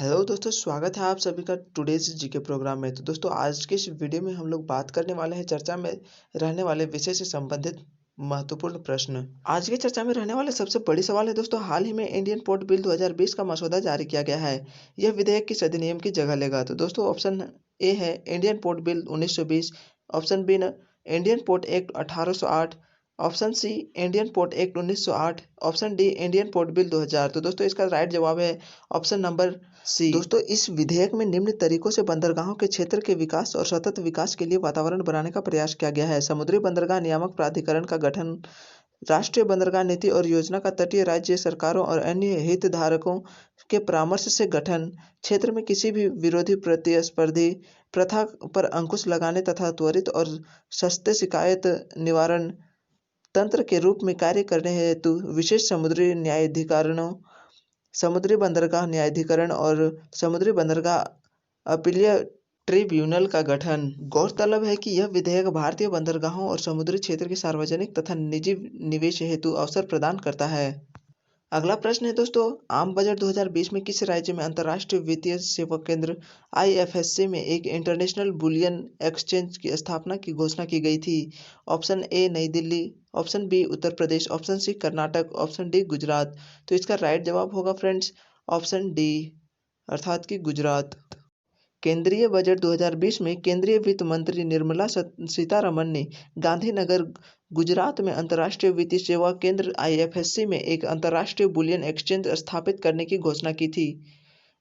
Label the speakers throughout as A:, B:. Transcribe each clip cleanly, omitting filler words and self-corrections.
A: Hello दोस्तों, स्वागत है आप सभी का टुडेज जीके प्रोग्राम में। तो दोस्तों, आज के इस वीडियो में हम लोग बात करने वाले हैं चर्चा में रहने वाले विषय से संबंधित महत्वपूर्ण प्रश्न। आज की चर्चा में रहने वाले सबसे बड़ी सवाल है दोस्तों, हाल ही में इंडियन पोर्ट बिल 2020 का मसौदा जारी किया गया है। यह विधेयक किस अधिनियम की जगह लेगा? तो दोस्तों, ऑप्शन ए है Indian port bill 1920, option B न Indian port act 1808, option C Indian port act 1908, option D Indian port bill 2000। तो दोस्तों, इसका राइट जवाब है ऑप्शन नंबर सी। दोस्तों, इस विधेयक में निम्न तरीकों से बंदरगाहों के क्षेत्र के विकास और सतत विकास के लिए वातावरण बनाने का प्रयास किया गया है। समुद्री बंदरगाह नियामक प्राधिकरण का गठन, राष्ट्रीय बंदरगाह नीति और योजना का तटीय राज्य सरकारों और अन्य हितधारकों के परामर्श से गठन, क्षेत्र में किसी भी विरोधी प्रतिस्पर्धी प्रथा पर अंकुश लगाने तथा त्वरित और सस्ते शिकायत निवारण तंत्र के रूप में कार्य करने हेतु विशेष समुद्री न्यायाधिकरणों, समुद्री बंदरगाह न्यायाधिकरण और समुद्री बंदरगाह अपीलीय ट्रिब्यूनल का गठन। गौरतलब है कि यह विधेयक भारतीय बंदरगाहों और समुद्री क्षेत्र के सार्वजनिक तथा निजी निवेश हेतु अवसर प्रदान करता है। अगला प्रश्न है दोस्तों, आम बजट 2020 में किस राज्य में अंतर्राष्ट्रीय वित्तीय सेवा केंद्र आईएफएससी में एक इंटरनेशनल बुलियन एक्सचेंज की स्थापना की घोषणा की गई थी? Option A New Delhi, option B Uttar Pradesh, option C Karnataka, option D Gujarat. तो इसका राइट जवाब होगा फ्रेंड्स ऑप्शन डी, अर्थात कि गुजरात। केंद्रीय बजट 2020 में केंद्रीय वित्त मंत्री निर्मला सीतारमण ने गांधीनगर, गुजरात में अंतर्राष्ट्रीय वित्तीय सेवा केंद्र आईएफएससी में एक अंतर्राष्ट्रीय बुलियन एक्सचेंज स्थापित करने की घोषणा की थी।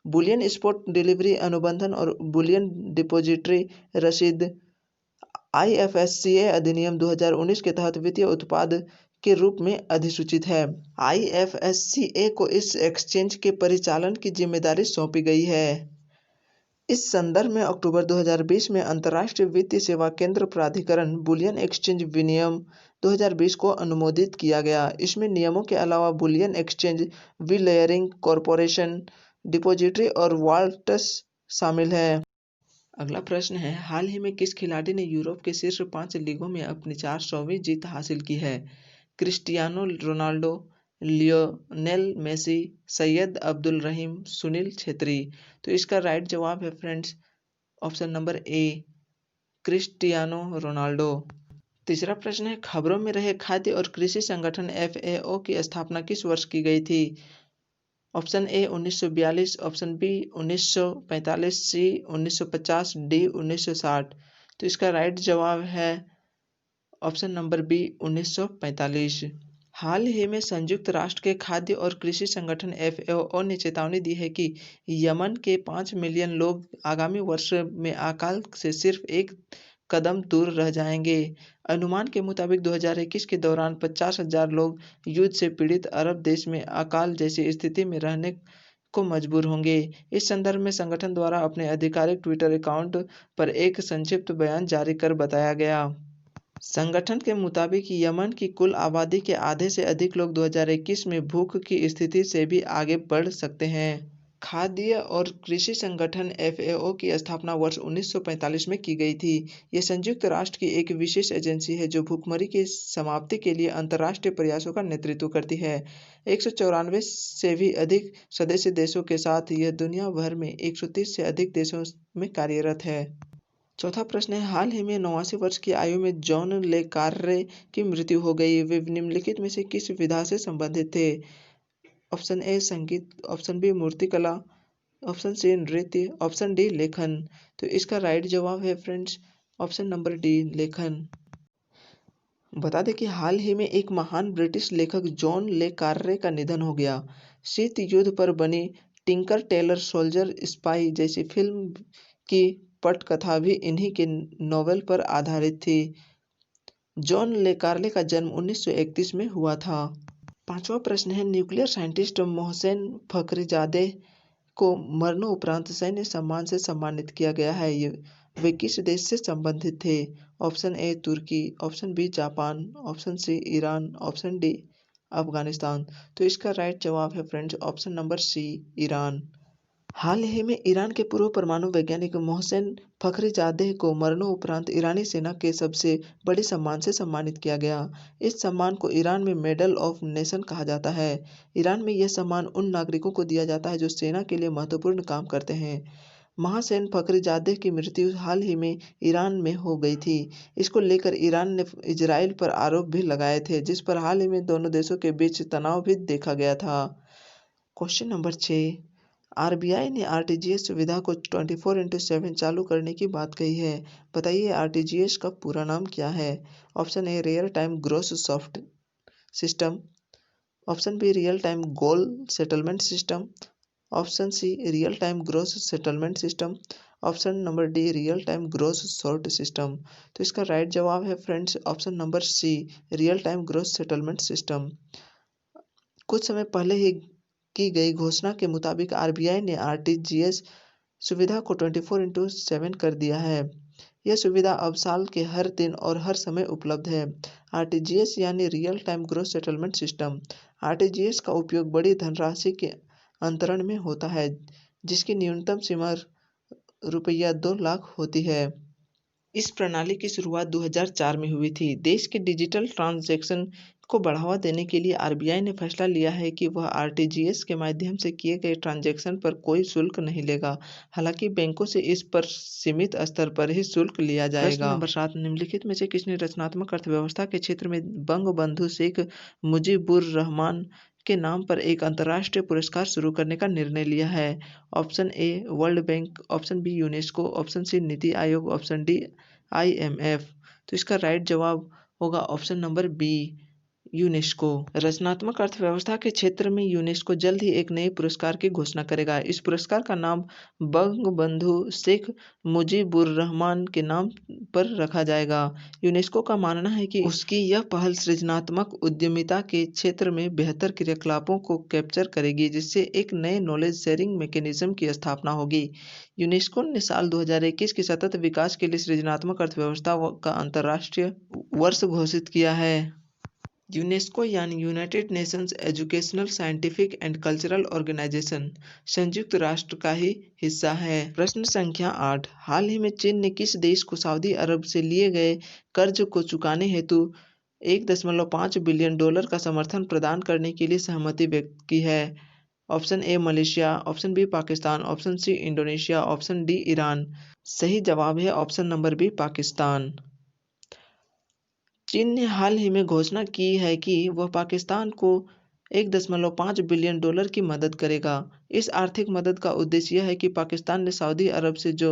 A: बुलियन स्पॉट डिलीवरी अनुबंधन और बुलियन डिपॉजिटरी रसीद आईएफएससीए अधिनियम 2019 के तहत वित्तीय उत्पाद के रूप में अधिसूचित है। आईएफएससीए को इस एक्सचेंज के परिचालन की जिम्मेदारी सौंपी गई है। इस संदर्भ में अक्टूबर 2020 में अंतर्राष्ट्रीय वित्तीय सेवा केंद्र प्राधिकरण बुलियन एक्सचेंज विनियम 2020 को अनुमोदित किया गया। इसमें नियमों के अलावा बुलियन एक्सचेंज, विलेयरिंग कॉरपोरेशन, डिपॉजिटरी और वॉल्ट्स शामिल है। अगला प्रश्न है, हाल ही में किस खिलाड़ी ने यूरोप के शीर्ष 5 लीगों में अपनी 400वीं जीत हासिल की है? Cristiano Ronaldo, Lionel Messi, Syed Abdul Rahim, Sunil Chhetri. तो इसका राइट जवाब है friends option number A, Cristiano Ronaldo. तीसरा प्रश्न है, खबरों में रहे खाद्य और कृषि संगठन एफएओ की स्थापना किस वर्ष की गई थी? Option A 1942, option B 1945, C 1950, D 1960। तो इसका राइट जवाब है ऑप्शन नंबर बी 1945। हाल ही में संयुक्त राष्ट्र के खाद्य और कृषि संगठन एफएओ ने चेतावनी दी है कि यमन के 5 मिलियन लोग आगामी वर्ष में अकाल से सिर्फ एक कदम दूर रह जाएंगे। अनुमान के मुताबिक 2021 के दौरान 50,000 लोग युद्ध से पीड़ित अरब देश में अकाल जैसी स्थिति में रहने को मजबूर होंगे। इस संदर्भ में संगठन द्वारा अपने आधिकारिक ट्विटर अकाउंट पर एक संक्षिप्त बयान जारी कर बताया गया। संगठन के मुताबिक यमन की कुल आबादी के आधे से अधिक लोग 2021 में भूख की स्थिति से भी आगे बढ़ सकते हैं। खाद्य और कृषि संगठन एफएओ की स्थापना वर्ष 1945 में की गई थी। यह संयुक्त राष्ट्र की एक विशेष एजेंसी है जो भूखमरी की समाप्ति के लिए अंतर्राष्ट्रीय प्रयासों का नेतृत्व करती है। 194 से भी अधिक सदस्य देशों के साथ यह दुनिया भर में 130 से अधिक देशों में कार्यरत है। चौथा प्रश्न है, हाल ही में 89 वर्ष की आयु में जॉन ले कार्रे की मृत्यु हो गई। वे निम्नलिखित में से किस विधा से संबंधित थे? ऑप्शन ए संगीत, ऑप्शन बी मूर्तिकला, ऑप्शन सी नृत्य, ऑप्शन डी लेखन। तो इसका राइट जवाब है फ्रेंड्स ऑप्शन नंबर डी, लेखन। बता दें कि हाल ही में एक महान ब्रिटिश लेखक जॉन ले कार्रे का निधन हो गया। शीत युद्ध पर बनी टिंकर टेलर सोल्जर स्पाई जैसी फिल्म की पटकथा भी इन्हीं के नॉवेल पर आधारित थी। जॉन ले कार्ले का जन्म 1931 में हुआ था। पांचवा प्रश्न है, न्यूक्लियर साइंटिस्ट मोहसेन फखरीजादे को मरणोपरांत सैन्य सम्मान से सम्मानित किया गया है। वे किस देश से संबंधित थे? ऑप्शन ए तुर्की, ऑप्शन बी जापान, option C Iran, option D Afghanistan. तो इसका राइट जवाब है friends option number C, Iran. हाल ही में ईरान के पूर्व परमाणु वैज्ञानिक मोहसेन फखरीजादेह को मरणोपरांत ईरानी सेना के सबसे बड़े सम्मान से सम्मानित किया गया। इस सम्मान को ईरान में मेडल ऑफ नेशन कहा जाता है। ईरान में यह सम्मान उन नागरिकों को दिया जाता है जो सेना के लिए महत्वपूर्ण काम करते हैं। महासेन फखरीजादेह की मृत्यु हाल ही में ईरान में हो गई थी। इसको लेकर ईरान ने इजराइल पर आरोप भी लगाए थे, जिस पर हाल ही में दोनों देशों के बीच तनाव भी देखा गया था। क्वेश्चन नंबर 6, आरबीआई ने आरटीजीएस सुविधा को 24/7 चालू करने की बात कही है। बताइए आरटीजीएस का पूरा नाम क्या है? Option A real time gross soft system, option B real time goal settlement system, option C real time gross settlement system, option number D real time gross sort system. तो इसका राइट जवाब है friends option number C real time gross settlement system. कुछ समय पहले ही की गई घोषणा के मुताबिक आरबीआई ने आरटीजीएस सुविधा को 24/7 कर दिया है। यह सुविधा अब साल के हर दिन और हर समय उपलब्ध है। आरटीजीएस यानी real time gross settlement system. RTGS का उपयोग बड़ी धनराशि के अंतरण में होता है, जिसकी न्यूनतम सीमा रुपया 2 लाख होती है। इस प्रणाली की शुरुआत 2004 में हुई थी। देश के डिजिटल ट्रांजैक्शन को बढ़ावा देने के लिए आरबीआई ने फैसला लिया है कि वह आरटीजीएस के माध्यम से किए गए ट्रांजैक्शन पर कोई शुल्क नहीं लेगा। हालांकि बैंकों से इस पर सीमित स्तर पर ही शुल्क लिया जाएगा। प्रश्न नंबर 7, निम्नलिखित में से किसने रचनात्मक अर्थव्यवस्था के क्षेत्र में बंगबंधु शेख मुजीबुर रहमान के नाम पर एक अंतर्राष्ट्रीय पुरस्कार शुरू करने का निर्णय लिया है? Option A World Bank, option B UNESCO, option C NITI Aayog, option D IMF. तो इसका राइट जवाब होगा ऑप्शन नंबर बी यूनेस्को। रचनात्मक अर्थव्यवस्था के क्षेत्र में यूनेस्को जल्द ही एक नए पुरस्कार की घोषणा करेगा। इस पुरस्कार का नाम बंगबंधु शेख मुजीबुर रहमान के नाम पर रखा जाएगा। यूनेस्को का मानना है कि उसकी यह पहल सृजनात्मक उद्यमिता के क्षेत्र में बेहतर क्रियाकलापों को कैप्चर करेगी, जिससे एक नए नॉलेज शेयरिंग मैकेनिज्म की स्थापना होगी। यूनेस्को ने साल 2021 के सतत विकास के लिए सृजनात्मक अर्थव्यवस्था का अंतर्राष्ट्रीय वर्ष घोषित किया है। यूनेस्को यानी United Nations Educational, Scientific and Cultural Organization संयुक्त राष्ट्र का ही हिस्सा है। प्रश्न संख्या 8, हाल ही में चीन ने किस देश को सऊदी अरब से लिए गए कर्ज को चुकाने हेतु $1.5 बिलियन का समर्थन प्रदान करने के लिए सहमति व्यक्त की है? Option A Malaysia, option B Pakistan, option C Indonesia, option D Iran. सही जवाब है ऑप्शन नंबर बी पाकिस्तान। चीन ने हाल ही में घोषणा की है कि वह पाकिस्तान को $1.5 बिलियन की मदद करेगा। इस आर्थिक मदद का उद्देश्य यह है कि पाकिस्तान ने सऊदी अरब से जो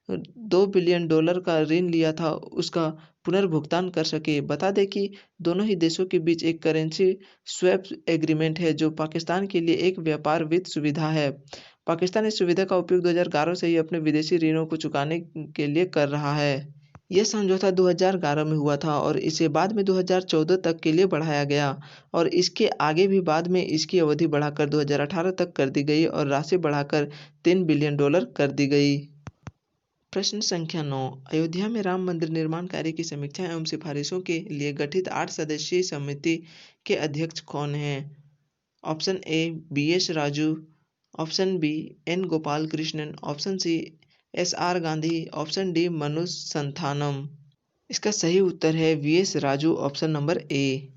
A: $2 बिलियन का ऋण लिया था उसका पुनर्भुगतान कर सके। बता दें कि दोनों ही देशों के बीच एक करेंसी स्वैप एग्रीमेंट है, जो पाकिस्तान के लिए एक व्यापार वित्त सुविधा है। पाकिस्तान इस सुविधा का उपयोग 2011 से ही अपने विदेशी ऋणों को चुकाने के लिए कर रहा है। यह समझौता 2011 में हुआ था और इसे बाद में 2014 तक के लिए बढ़ाया गया और इसके आगे भी बाद में इसकी अवधि बढ़ाकर 2018 तक कर दी गई और राशि बढ़ाकर $3 बिलियन कर दी गई। प्रश्न संख्या 9, अयोध्या में राम मंदिर निर्माण कार्य की समीक्षा एवं सिफारिशों के लिए गठित 8 सदस्यीय समिति के अध्यक्ष कौन हैं? Option A BS Raju, option B N Gopal Krishnan, option C SR Gandhi, option D Manush Santhanam. इसका सही उत्तर है VS Raju, option number A.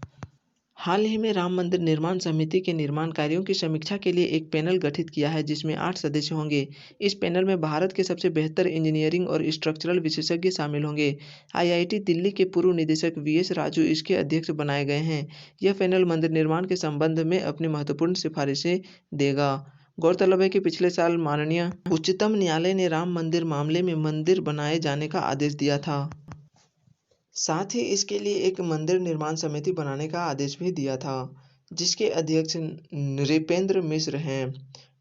A: हाल ही में राम मंदिर निर्माण समिति के निर्माण कार्यों की समीक्षा के लिए एक पैनल गठित किया है, जिसमें 8 सदस्य होंगे। इस पैनल में भारत के सबसे बेहतर इंजीनियरिंग और स्ट्रक्चरल विशेषज्ञ शामिल होंगे। IIT दिल्ली के पूर्व निदेशक VS राजू इसके अध्यक्ष बनाए गए हैं। यह पैनल मंदिर निर्माण के संबंध में अपनी महत्वपूर्ण सिफारिशें देगा। गौरतलब है कि पिछले साल माननीय उच्चतम न्यायालय ने राम मंदिर मामले में मंदिर बनाए जाने का आदेश दिया था। साथ ही इसके लिए एक मंदिर निर्माण समिति बनाने का आदेश भी दिया था, जिसके अध्यक्ष नृपेंद्र मिश्र हैं।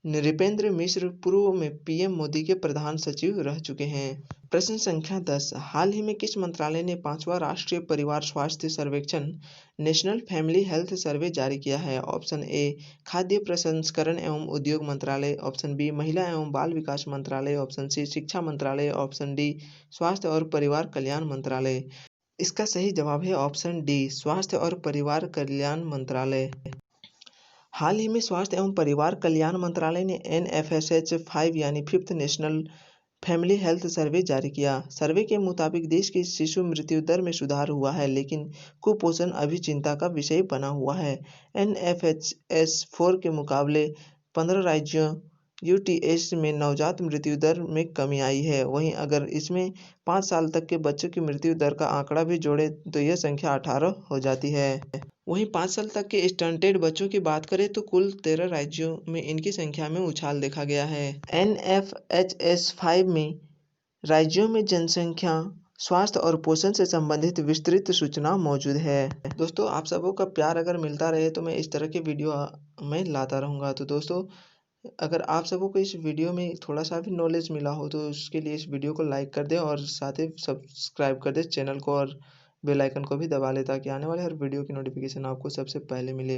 A: नृपेंद्र मिश्र पूर्व में PM मोदी के प्रधान सचिव रह चुके हैं। प्रश्न संख्या 10, हाल ही में किस मंत्रालय ने 5वां राष्ट्रीय परिवार स्वास्थ्य सर्वेक्षण नेशनल फैमिली हेल्थ सर्वे जारी किया है? ऑप्शन ए खाद्य प्रसंस्करण एवं उद्योग मंत्रालय, ऑप्शन बी महिला एवं बाल विकास मंत्रालय, ऑप्शन सी शिक्षा मंत्रालय, ऑप्शन डी स्वास्थ्य और परिवार कल्याण मंत्रालय। इसका सही जवाब है ऑप्शन डी स्वास्थ्य और परिवार कल्याण मंत्रालय। हाल ही में स्वास्थ्य एवं परिवार कल्याण मंत्रालय ने NFSH 5 यानी fifth national family health survey जारी किया। सर्वे के मुताबिक देश की शिशु मृत्यु दर में सुधार हुआ है, लेकिन कुपोषण अभी चिंता का विषय बना हुआ है। NFHS 4 के मुकाबले 15 राज्यों यूटीएस में नवजात मृत्यु दर में कमी आई है। वहीं अगर इसमें 5 साल तक के बच्चों की मृत्यु दर का आंकड़ा भी जोड़े तो यह संख्या 18 हो जाती है। वहीं 5 साल तक के स्टंटेड बच्चों की बात करें तो कुल 13 राज्यों में इनकी संख्या में उछाल देखा गया है। NFHS 5 में राज्यों में जनसंख्या, स्वास्थ्य और पोषण से संबंधित विस्तृत सूचना मौजूद है। दोस्तों, आप सबों का प्यार अगर मिलता रहे तो मैं इस तरह के वीडियो मैं लाता रहूँगा। तो दोस्तों, अगर आप सबों को इस वीडियो में थोड़ा सा भी नॉलेज मिला हो तो उसके लिए इस वीडियो को लाइक कर दें और साथ ही सब्सक्राइब कर दें चैनल को और बेल आइकन को भी दबा लें, ताकि आने वाले हर वीडियो की नोटिफिकेशन आपको सबसे पहले मिले।